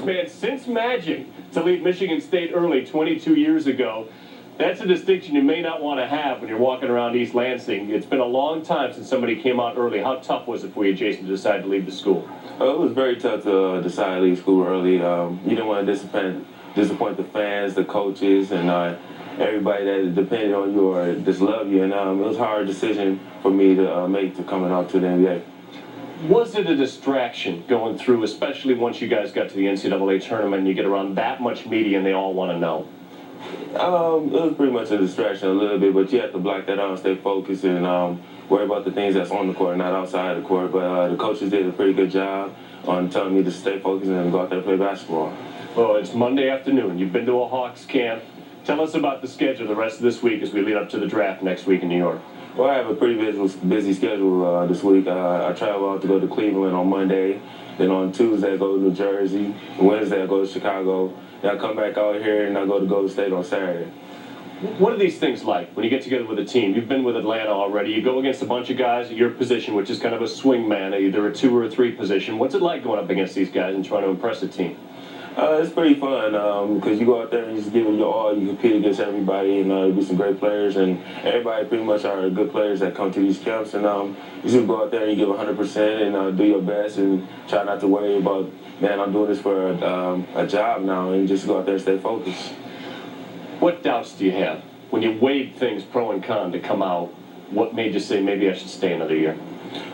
man since Magic to leave Michigan State early 22 years ago. That's a distinction you may not want to have when you're walking around East Lansing. It's been a long time since somebody came out early. How tough was it for you, Jason, to decide to leave the school? It was very tough to decide to leave school early. You didn't want to disappoint the fans, the coaches, and everybody that depended on you or just love you. And it was a hard decision for me to make to coming out to the NBA. Was it a distraction going through, especially once you guys got to the NCAA tournament and you get around that much media and they all want to know? It was pretty much a distraction a little bit, but you have to block that out and stay focused and worry about the things that's on the court, not outside the court. But the coaches did a pretty good job on telling me to stay focused and go out there and play basketball. Well, it's Monday afternoon. You've been to a Hawks camp. Tell us about the schedule the rest of this week as we lead up to the draft next week in New York. Well, I have a pretty busy schedule this week. I travel out to go to Cleveland on Monday. Then on Tuesday, I go to New Jersey. Wednesday, I go to Chicago. Then I come back out here and I go to Golden State on Saturday. What are these things like when you get together with a team? You've been with Atlanta already. You go against a bunch of guys at your position, which is kind of a swing man, either a 2 or a 3 position. What's it like going up against these guys and trying to impress a team? It's pretty fun because you go out there and you just give it your all. You compete against everybody and you beat some great players. And everybody pretty much are good players that come to these camps. And you just go out there and you give 100% and do your best and try not to worry about, man, I'm doing this for a job now, and just go out there and stay focused. What doubts do you have when you weighed things pro and con to come out? What made you say maybe I should stay another year?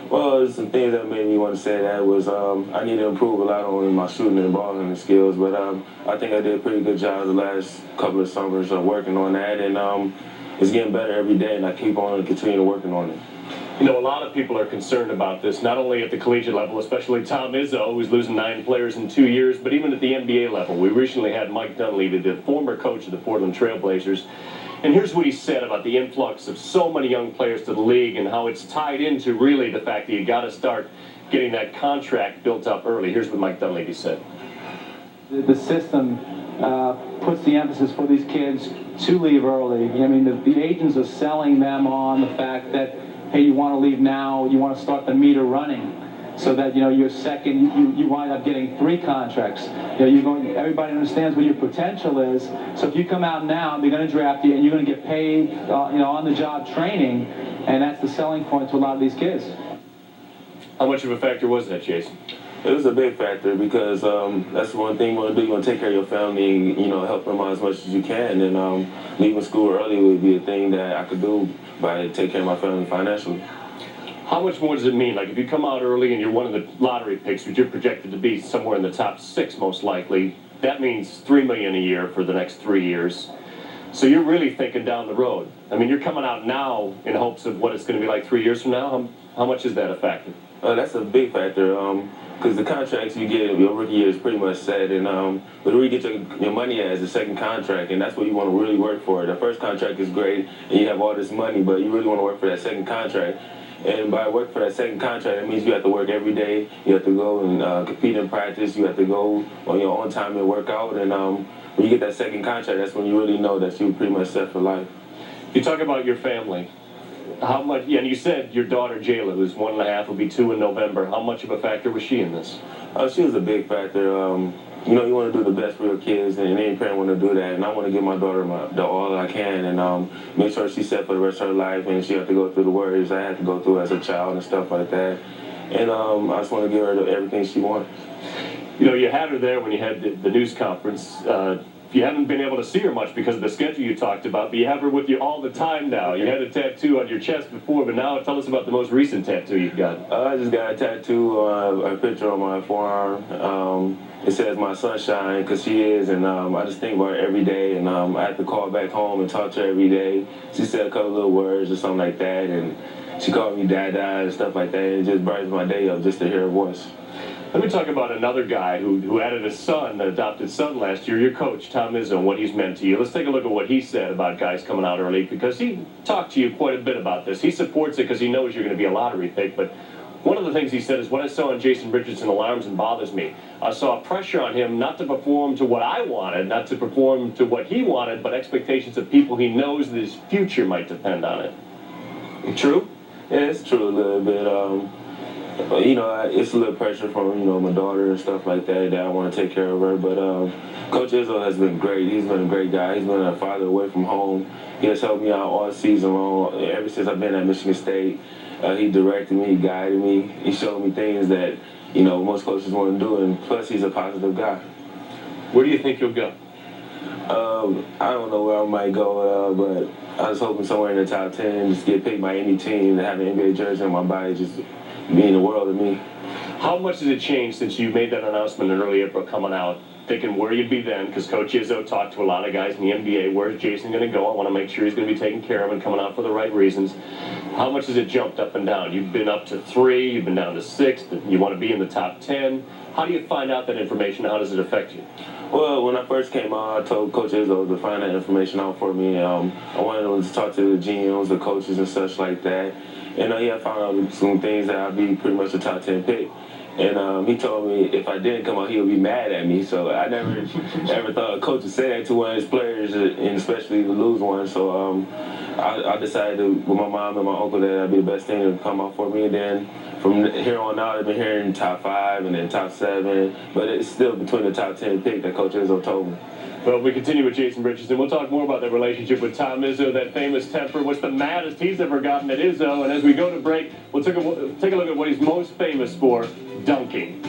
Well, there's some things that made me want to say that was I need to improve a lot on my shooting and ball handling skills, but I think I did a pretty good job the last couple of summers of working on that, and it's getting better every day, and I keep on continuing working on it. You know, a lot of people are concerned about this, not only at the collegiate level, especially Tom Izzo, who's losing 9 players in 2 years, but even at the NBA level. We recently had Mike Dunleavy, the former coach of the Portland Trail Blazers, and here's what he said about the influx of so many young players to the league and how it's tied into really the fact that you got to start getting that contract built up early. Here's what Mike Dunleavy said. The system puts the emphasis for these kids to leave early. I mean, the agents are selling them on the fact that, hey, you want to leave now, you want to start the meter running, so that, you know, your second, you wind up getting 3 contracts. You know, everybody understands what your potential is. So if you come out now, they're going to draft you, and you're going to get paid, you know, on-the-job training, and that's the selling point to a lot of these kids. How much of a factor was that, Jason? It was a big factor because that's one thing you want to do. You want to take care of your family and, you know, help them out as much as you can. And leaving school early would be a thing that I could do by taking care of my family financially. How much more does it mean? Like, if you come out early and you're one of the lottery picks, which you're projected to be somewhere in the top 6 most likely, that means $3 million a year for the next 3 years. So you're really thinking down the road. I mean, you're coming out now in hopes of what it's going to be like 3 years from now. How much is that a factor? That's a big factor because the contracts you get in your rookie year is pretty much set. And but where you get your money as the second contract, and that's what you want to really work for. The first contract is great, and you have all this money, but you really want to work for that second contract. And by working for that second contract, it means you have to work every day. You have to go and compete in practice. You have to go on your own time and work out. And when you get that second contract, that's when you really know that you're pretty much set for life. You talk about your family. How much? Yeah, and you said your daughter Jayla, who's 1.5, will be 2 in November. How much of a factor was she in this? She was a big factor. You know, you want to do the best for your kids, and any parent want to do that. And I want to give my daughter all I can, and make sure she's set for the rest of her life, and she have to go through the worries I had to go through as a child and stuff like that. And I just want to give her everything she wants. You know, you had her there when you had the news conference. You haven't been able to see her much because of the schedule you talked about, but you have her with you all the time now. You had a tattoo on your chest before, but now tell us about the most recent tattoo you've got. I just got a tattoo, a picture on my forearm. It says my sunshine, because she is, and I just think about her every day, and I have to call back home and talk to her every day. She said a couple little words or something like that, and she called me Dada and stuff like that, and it just brightens my day up just to hear her voice. Let me talk about another guy who added a son, an adopted son last year, your coach, Tom Izzo, and what he's meant to you. Let's take a look at what he said about guys coming out early, because he talked to you quite a bit about this. He supports it because he knows you're going to be a lottery pick, but one of the things he said is, what I saw in Jason Richardson alarms and bothers me. I saw pressure on him not to perform to what I wanted, not to perform to what he wanted, but expectations of people he knows that his future might depend on it. True? Yeah, it's true a little bit. It's a little pressure from, my daughter and stuff like that I want to take care of her. But Coach Izzo has been great. He's been a great guy. He's been a father away from home. He has helped me out all season long. Ever since I've been at Michigan State, he directed me, he guided me. He showed me things that, most coaches want to do. And plus, he's a positive guy. Where do you think you'll go? I don't know where I might go, but I was hoping somewhere in the top 10, just get picked by any team, to have an NBA jersey on my body, just mean the world to me. How much has it changed since you made that announcement in early April coming out, thinking where you'd be then? Because Coach Izzo talked to a lot of guys in the NBA. Where's Jason going to go? I want to make sure he's going to be taken care of and coming out for the right reasons. How much has it jumped up and down? You've been up to 3, you've been down to 6, you want to be in the top 10. How do you find out that information? How does it affect you? Well, when I first came out, I told Coach Izzo to find that information out for me. I wanted him to talk to the GMs, the coaches, and such like that. And he had found out some things that I'd be pretty much a top 10 pick. And he told me if I didn't come out, he would be mad at me. So I never ever thought a coach would say that to one of his players, and especially to lose one. So I decided with my mom and my uncle that that'd be the best thing to come out for me. And then from here on out, I've been hearing top 5 and then top 7. But it's still between the top 10 pick that Coach Izzo told me. Well, we continue with Jason Richardson. We'll talk more about that relationship with Tom Izzo, that famous temper. What's the maddest he's ever gotten at Izzo? And as we go to break, we'll take a look at what he's most famous for, dunking.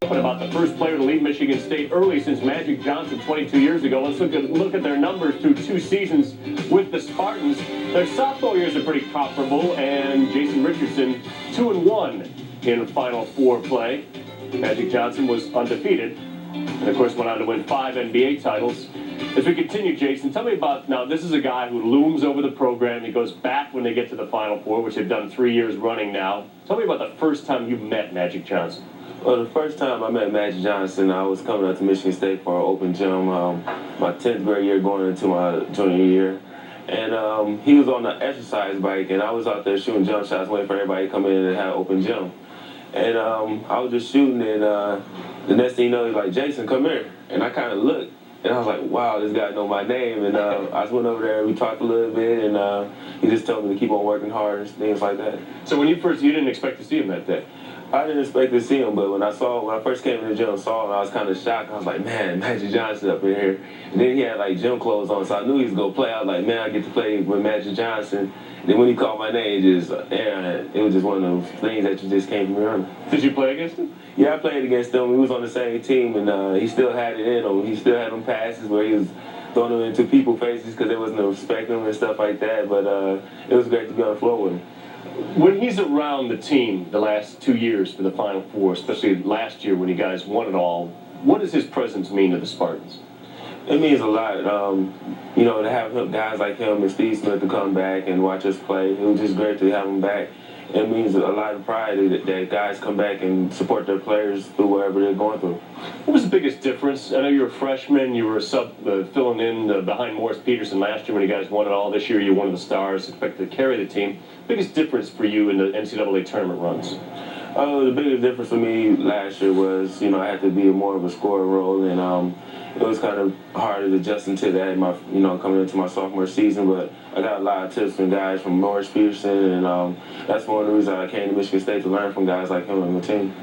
About the first player to lead Michigan State early since Magic Johnson 22 years ago. Let's look at their numbers through 2 seasons with the Spartans. Their sophomore years are pretty comparable, and Jason Richardson 2-1 in Final Four play. Magic Johnson was undefeated, and of course went on to win 5 NBA titles. As we continue, Jason, tell me about, now this is a guy who looms over the program. He goes back when they get to the Final Four, which they've done 3 years running now. Tell me about the first time you met Magic Johnson. Well, the first time I met Magic Johnson, I was coming up to Michigan State for an open gym, my 10th grade year going into my junior year. And he was on the exercise bike, and I was out there shooting jump shots, waiting for everybody to come in and have an open gym. And I was just shooting, and the next thing you know, he's like, Jason, come here. And I kind of looked, and I was like, wow, this guy know my name. And I just went over there, we talked a little bit, and he just told me to keep on working hard and things like that. So when you didn't expect to see him that day? I didn't expect to see him, but when I first came in the gym and saw him, I was kind of shocked. I was like, man, Magic Johnson up in here. And then he had like gym clothes on, so I knew he was gonna play. I was like, man, I get to play with Magic Johnson. And then when he called my name, it was just one of those things that you just can't remember. Did you play against him? Yeah, I played against him. We was on the same team, and he still had it in him. He still had them passes where he was throwing them into people's faces because they wasn't respecting him and stuff like that. But it was great to be on the floor with him. When he's around the team the last 2 years for the Final Four, especially last year when you guys won it all, what does his presence mean to the Spartans? It means a lot. To have guys like him and Steve Smith to come back and watch us play, it was just great to have him back. It means a lot of pride that guys come back and support their players through whatever they're going through. What was the biggest difference? I know you were a freshman, you were a sub filling in behind Morris Peterson last year when you guys won it all. This year you're one of the stars expected to carry the team. Biggest difference for you in the NCAA tournament runs? The biggest difference for me last year was, I had to be more of a scorer role, and it was kind of hard to adjust into that, coming into my sophomore season. But I got a lot of tips from guys from Morris Peterson, and that's one of the reasons I came to Michigan State, to learn from guys like him and the team.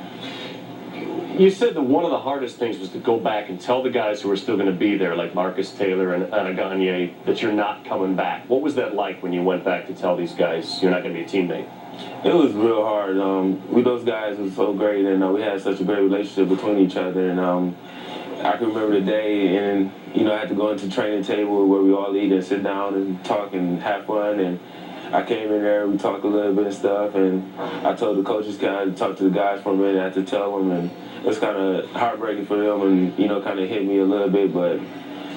You said that one of the hardest things was to go back and tell the guys who are still going to be there, like Marcus Taylor and Anna Gagne, that you're not coming back. What was that like when you went back to tell these guys you're not going to be a teammate? It was real hard. Those guys were so great, and we had such a great relationship between each other. And I can remember the day, and I had to go into the training table where we all eat and sit down and talk and have fun. And I came in there, we talked a little bit and stuff, and I told the coaches kind of talk to the guys for a minute. I had to tell them, and it was kind of heartbreaking for them, and kind of hit me a little bit, but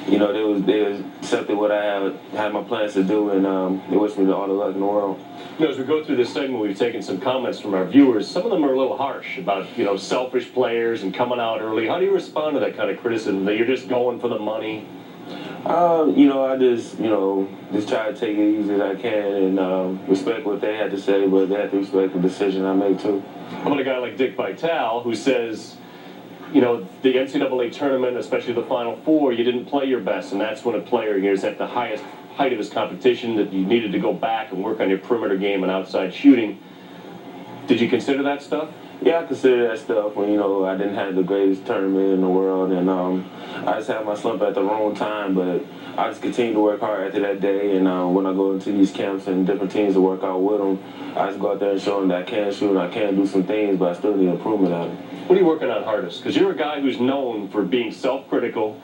they accepted what I had my plans to do, and they wished me all the luck in the world. As we go through this segment, we've taken some comments from our viewers. Some of them are a little harsh about selfish players and coming out early. How do you respond to that kind of criticism, that you're just going for the money? I just try to take it easy as I can and respect what they had to say, but they had to respect the decision I made too. How about a guy like Dick Vitale, who says you know, the NCAA tournament, especially the Final Four, you didn't play your best, and that's when a player is at the highest height of his competition, that you needed to go back and work on your perimeter game and outside shooting. Did you consider that stuff? Yeah, I consider that stuff when, you know, I didn't have the greatest tournament in the world, and I just had my slump at the wrong time, but I just continued to work hard after that day, and when I go into these camps and different teams to work out with them, I just go out there and show them that I can shoot and I can do some things, but I still need improvement at it. What are you working on hardest? Because you're a guy who's known for being self-critical,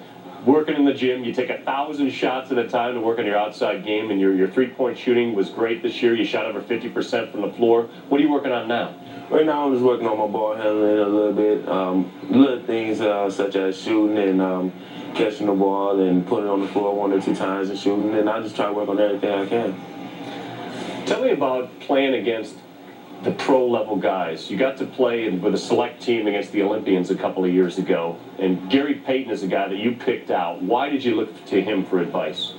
working in the gym. You take 1,000 shots at a time to work on your outside game, and your three-point shooting was great this year. You shot over 50% from the floor. What are you working on now? Right now, I'm just working on my ball handling a little bit, little things such as shooting and catching the ball and putting it on the floor 1 or 2 times and shooting, and I just try to work on everything I can. Tell me about playing against the pro-level guys. You got to play with a select team against the Olympians a couple of years ago, and Gary Payton is a guy that you picked out. Why did you look to him for advice?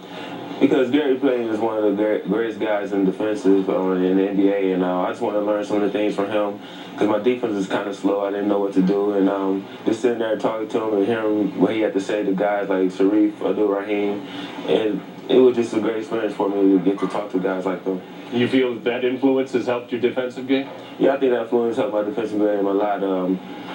Because Gary Payton is one of the greatest guys in defensive in the NBA, and I just want to learn some of the things from him because my defense is kind of slow. I didn't know what to do, and just sitting there talking to him and hearing what he had to say to guys like Sharif, Abdul-Rahim, and it was just a great experience for me to get to talk to guys like them. You feel that influence has helped your defensive game? Yeah, I think that influence helped my defensive game a lot.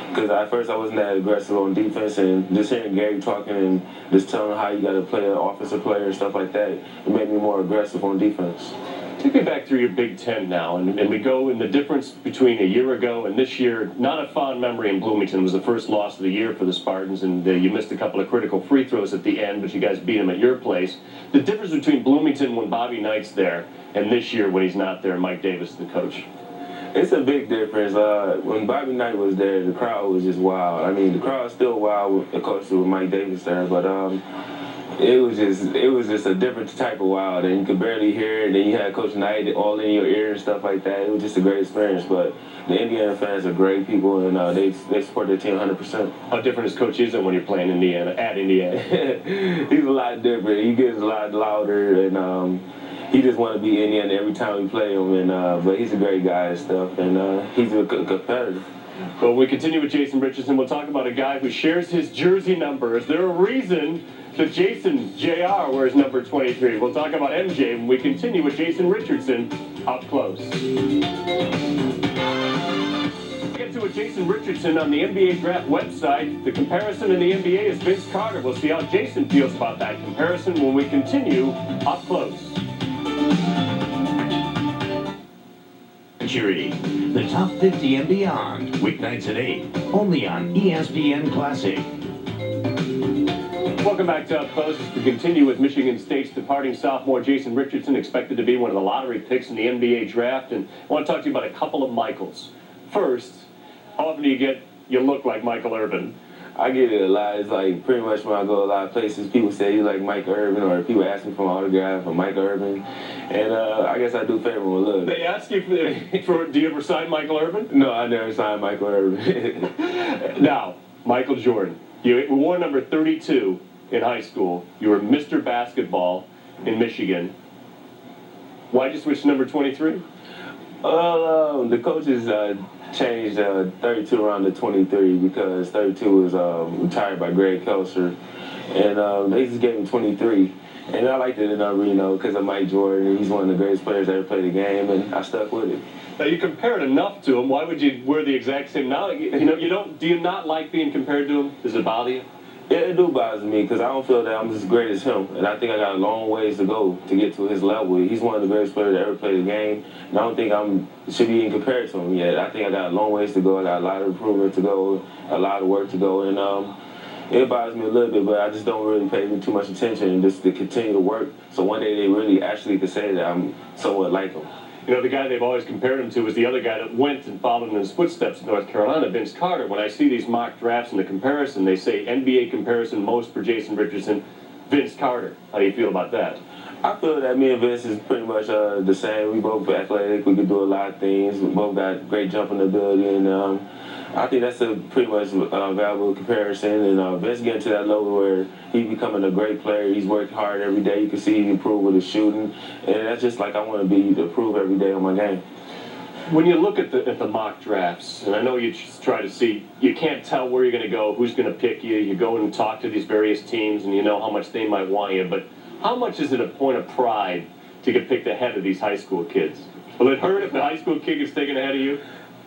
Because at first I wasn't that aggressive on defense, and just hearing Gary talking and just telling him how you got to play an offensive player and stuff like that, it made me more aggressive on defense. Take me back through your Big Ten now, and we go in the difference between a year ago and this year. Not a fond memory in Bloomington. It was the first loss of the year for the Spartans, and you missed a couple of critical free throws at the end, but you guys beat them at your place. The difference between Bloomington when Bobby Knight's there and this year when he's not there, Mike Davis, the coach. It's a big difference. When Bobby Knight was there, the crowd was just wild. I mean, the crowd's still wild, of course, with Mike Davis there, but it was just a different type of wild, and you could barely hear it. And then you had Coach Knight all in your ear and stuff like that. It was just a great experience. But the Indiana fans are great people, and they support their team 100%. How different is Coach Izzo when you're playing Indiana at Indiana? He's a lot different. He gets a lot louder, and he just want to be Indiana every time we play him. And but he's a great guy and stuff, and he's a competitor. Well, we continue with Jason Richardson. We'll talk about a guy who shares his jersey number. Is there a reason that Jason Jr. wears number 23? We'll talk about MJ when we continue with Jason Richardson up close. Get to Jason Richardson on the NBA Draft website. The comparison in the NBA is Vince Carter. We'll see how Jason feels about that comparison when we continue up close. Security, the top 50 and beyond, weeknights at 8, only on ESPN Classic. Welcome back to Up Close. We continue with Michigan State's departing sophomore Jason Richardson, expected to be one of the lottery picks in the NBA draft. And I want to talk to you about a couple of Michaels. First, how often do you look like Michael Irvin? I get it a lot. It's like pretty much when I go a lot of places, people say you like Mike Irvin, or people ask me for an autograph of Mike Irvin. And I guess I do favor him a little bit. They ask you for do you ever sign Michael Irvin? No, I never signed Michael Irvin. Now, Michael Jordan. You wore number 32 in high school. You were Mr. Basketball in Michigan. Why'd you switch to number 23? The coaches changed 32 around to 23 because 32 was retired by Greg Kelser, and they just gave him 23. And I liked it enough, because of Mike Jordan. He's one of the greatest players that ever played the game, and I stuck with it. Now, you compared enough to him. Why would you wear the exact same? Now, do you not like being compared to him? Does it bother you? Yeah, it do bother me because I don't feel that I'm as great as him, and I think I got a long ways to go to get to his level. He's one of the greatest players that ever played the game, and I don't think should be even compared to him yet. I think I got a long ways to go. I got a lot of improvement to go, a lot of work to go, and it bothers me a little bit, but I just don't really pay too much attention and just to continue to work. So one day they really actually could say that I'm somewhat like him. The guy they've always compared him to was the other guy that went and followed in his footsteps in North Carolina, Vince Carter. When I see these mock drafts and the comparison, they say NBA comparison most for Jason Richardson, Vince Carter. How do you feel about that? I feel that me and Vince is pretty much the same. We both athletic. We can do a lot of things. We both got great jumping ability, and I think that's a pretty much valuable comparison. And Vince getting to that level where he's becoming a great player. He's worked hard every day. You can see he improved with his shooting, and that's just like I want to be to improve every day on my game. When you look at the mock drafts, and I know you just try to see, you can't tell where you're going to go, who's going to pick you. You go and talk to these various teams, and you know how much they might want you. But how much is it a point of pride to get picked ahead of these high school kids? Will it hurt if the high school kid gets taken ahead of you?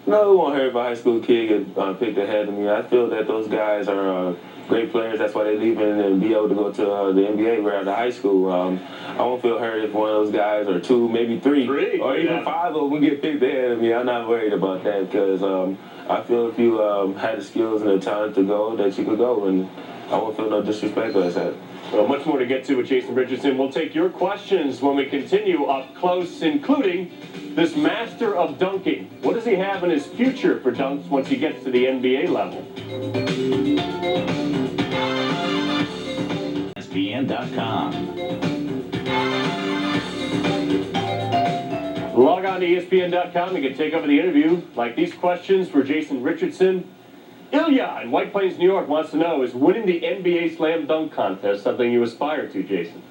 No, it won't hurt if a high school kid get picked ahead of me. I feel that those guys are great players. That's why they leave and be able to go to the NBA right out of high school. I won't feel hurt if one of those guys, or two, maybe three or even five of them get picked ahead of me. I'm not worried about that because I feel if you had the skills and the talent to go, that you could go, and I won't feel no disrespect for that. Well, much more to get to with Jason Richardson. We'll take your questions when we continue up close, including this master of dunking. What does he have in his future for dunks once he gets to the NBA level? ESPN.com. Log on to ESPN.com. You can take over the interview. Like these questions for Jason Richardson. Ilya in White Plains, New York wants to know, is winning the NBA Slam Dunk Contest something you aspire to, Jason?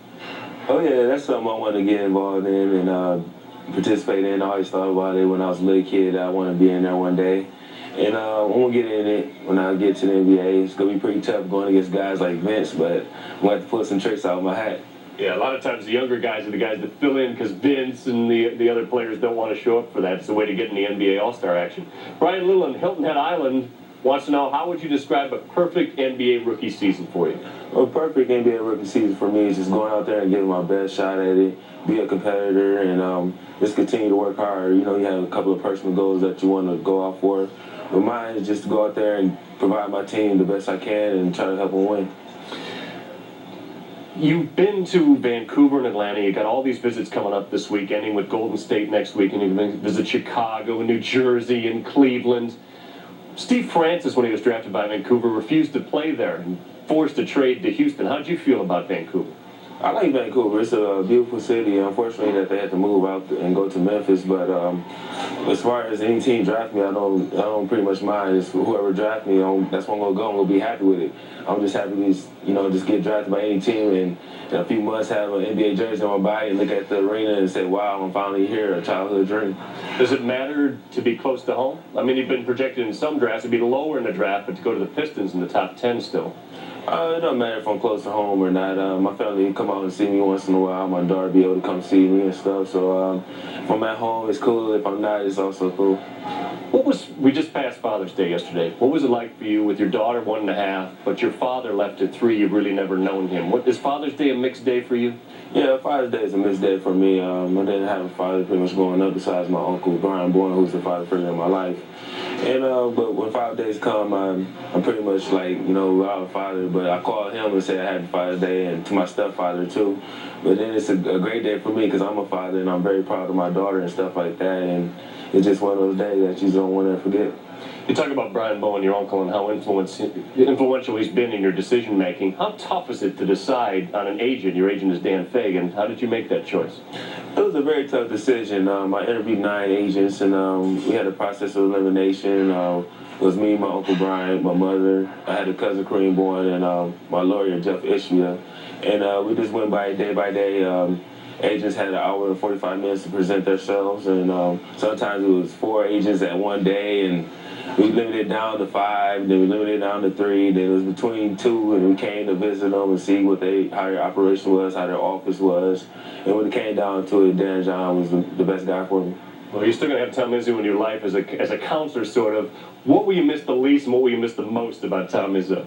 Oh, yeah, that's something I want to get involved in and participate in. I always thought about it when I was a little kid. I want to be in there one day. And I'm going to get in it when I get to the NBA. It's going to be pretty tough going against guys like Vince, but I'm going to have to pull some tricks out of my hat. Yeah, a lot of times the younger guys are the guys that fill in because Vince and the other players don't want to show up for that. It's the way to get in the NBA All-Star action. Brian Little in Hilton Head Island wants to know, how would you describe a perfect NBA rookie season for you? A perfect NBA rookie season for me is just going out there and giving my best shot at it, be a competitor, and just continue to work hard. You know, you have a couple of personal goals that you want to go out for. But mine is just to go out there and provide my team the best I can and try to help them win. You've been to Vancouver and Atlanta. You got all these visits coming up this week, ending with Golden State next week, and you're going to visit Chicago and New Jersey and Cleveland. Steve Francis, when he was drafted by Vancouver, refused to play there and forced a trade to Houston. How did you feel about Vancouver? I like Vancouver. It's a beautiful city. Unfortunately, that they had to move out and go to Memphis. But as far as any team draft me, I don't pretty much mind. It's whoever draft me, that's where I'm gonna go. I'm gonna be happy with it. I'm just happy to just get drafted by any team and in a few months have an NBA jersey on my body and look at the arena and say, "Wow, I'm finally here." A childhood dream. Does it matter to be close to home? I mean, you've been projected in some drafts to be lower in the draft, but to go to the Pistons in the top 10 still. It doesn't matter if I'm close to home or not. My family come out and see me once in a while. My daughter be able to come see me and stuff. So if I'm at home, it's cool. If I'm not, it's also cool. We just passed Father's Day yesterday. What was it like for you with your daughter 1.5, but your father left at 3? You've really never known him. Is Father's Day a mixed day for you? Yeah, Father's Day is a mixed day for me. I didn't have a father pretty much growing up besides my uncle, Brian Bourne, who's the father figure in my life. And but when Father's Days come, I'm pretty much like, without a father. But I called him and said I had Father's Day, and to my stepfather too. But then it's a great day for me because I'm a father and I'm very proud of my daughter and stuff like that. And it's just one of those days that you don't want to forget. You talk about Brian Bowen, your uncle, and how influential he's been in your decision making. How tough is it to decide on an agent? Your agent is Dan Fagan. How did you make that choice? It was a very tough decision. I interviewed 9 agents, and we had a process of elimination. It was me, my Uncle Brian, my mother. I had a cousin, Kareem Bowen, and my lawyer, Jeff Ishmael. And we just went by day. Agents had an hour and 45 minutes to present themselves, and sometimes it was 4 agents at one day, and we limited it down to 5, then we limited it down to 3, then it was between 2, and we came to visit them and see how their operation was, how their office was. And when it came down to it, Dan John was the best guy for me. Well, you're still going to have Tom Izzo in your life as a counselor, sort of. What will you miss the least and what will you miss the most about Tom Izzo?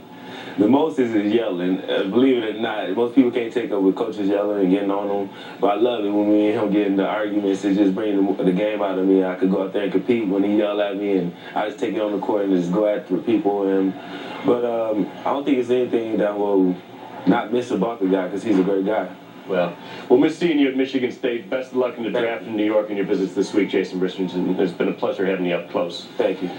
The most is his yelling. Believe it or not, most people can't take up with coaches yelling and getting on them. But I love it when me and him get into arguments. It just brings the game out of me. I could go out there and compete when he yelled at me, and I just take it on the court and just go after people. But I don't think it's anything that will not miss about the guy because he's a great guy. Well, we'll miss seeing you at Michigan State. Best of luck in the draft in New York and your visits this week, Jason Richardson. It's been a pleasure having you up close. Thank you.